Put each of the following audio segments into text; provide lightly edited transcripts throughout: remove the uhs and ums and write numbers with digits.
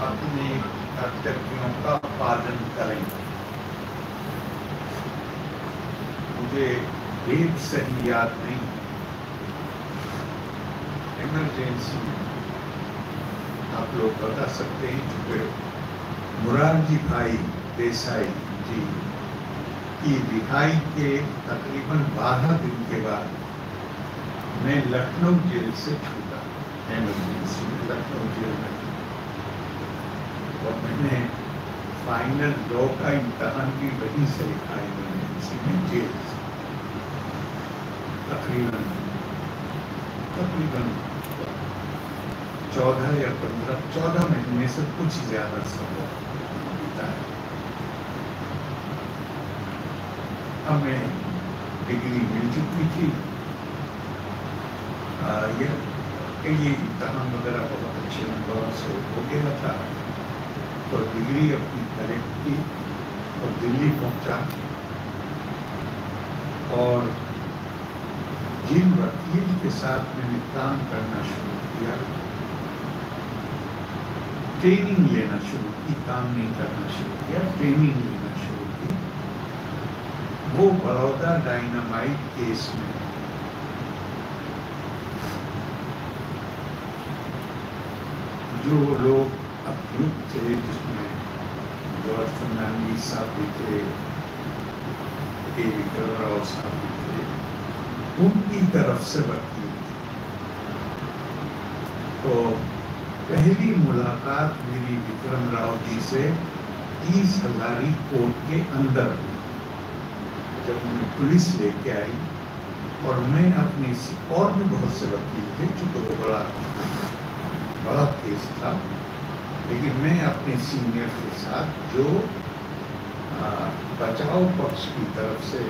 अपने कर्तव्यों का पालन करें। मुझे डेट सही याद नहीं, इमरजेंसी में आप लोग बता सकते हैं कि मुरारजी भाई देसाई जी की रिहाई के तकरीबन 12 दिन के बाद मैं लखनऊ जेल से छूटा, इमरजेंसी में लखनऊ जेल में, और मैंने फाइनल लॉ का इम्तहान भी वहीं से लिखा, इमरजेंसी में जेल से। तकरीबन 14 या 14 महीने से कुछ ज्यादा समय बीता है। हमें डिग्री मिल चुकी थी, ये इम्तहान वगैरह बहुत अच्छे नंबरों से हो गया था, तो डिग्री अपनी कलेक्ट की और दिल्ली पहुंचा, और जिन वकील के साथ मैंने काम करना शुरू किया, ट्रेनिंग लेना शुरू की, काम नहीं करना शुरू किया, ट्रेनिंग लेना शुरू की, वो बड़ौदा डायनामाइट केस में जो लोग अभियुक्त थे, जिसमें जॉर्ज फर्नांडीज साहब भी थे, के विक्रम राव साहब भी थे, उनकी तरफ से वकील थे। तो पहली मुलाकात मेरी विक्रम राव जी से 30 हजारी कोर्ट के अंदर हुई, जब उन्हें पुलिस लेके आई, और मैं अपने और भी बहुत से वकील थे, चूंकि वो बड़ा केस था, लेकिन मैं अपने सीनियर के साथ, जो बचाव पक्ष की तरफ से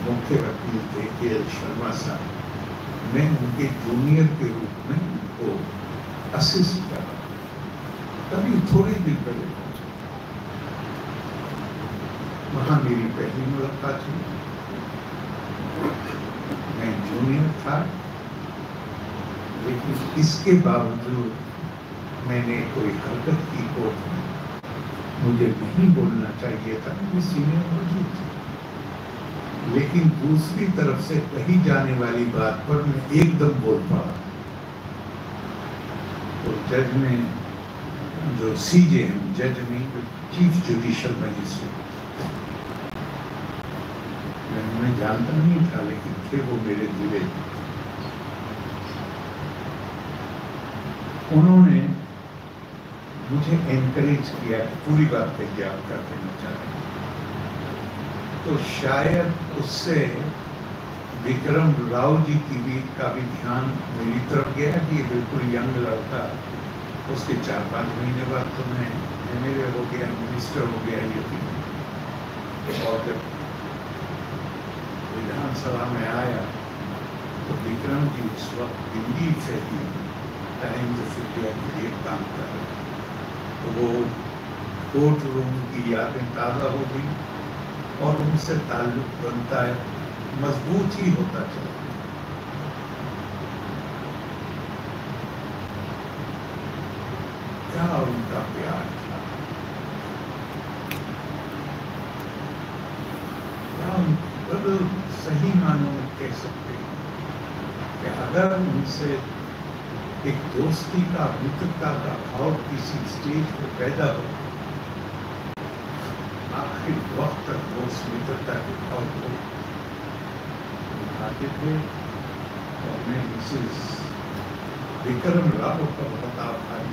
मुख्य वकील थे के.एल. शर्मा साहब, मैं उनके जूनियर के रूप में उनको असिस्ट कर रहा, तभी थोड़े दिन पहले वहां मेरी पहली मुलाकात हुई। मैं जूनियर था, लेकिन इसके बावजूद मैंने कोई हरकत की कोर्ट में, मुझे नहीं बोलना चाहिए था, मेरे सीनियर मौजूद थे, लेकिन दूसरी तरफ से कही जाने वाली बात पर मैं एकदम बोल पड़ा। तो जज ने, जो सीजे हैं, जज में चीफ जुडिशियल मजिस्ट्रेट, मैं उन्हें जानता नहीं था, लेकिन थे वो मेरे जिले। उन्होंने मुझे एनकरेज किया कि पूरी बात कहिए, आप कर देना चाहते हैं। तो शायद उससे विक्रम राव जी का भी ध्यान मेरी तरफ गया कि ये बिल्कुल यंग लड़का, उसके 4-5 महीने बाद तो मैं एमएलए हो गया, मिनिस्टर हो गया, ये भी। और जब विधानसभा में आया तो विक्रम जी उस वक्त दिल्ली से ही टाइम्स ऑफ इंडिया के लिए काम कर रहे थे, तो वो कोर्ट रूम की यादें ताज़ा हो गई, और उनसे ताल्लुक बनता है, मजबूत ही होता चला। क्या उनका प्यार था, क्या सही मानों में कह सकते हैं कि अगर उनसे एक दोस्ती का, मित्रता का भाव किसी स्टेज पर पैदा हो, आखिर वक्त तक वो उस मित्रता के भाव को निभाते थे। और मैं मिसेस विक्रम राव का बहुत आभारी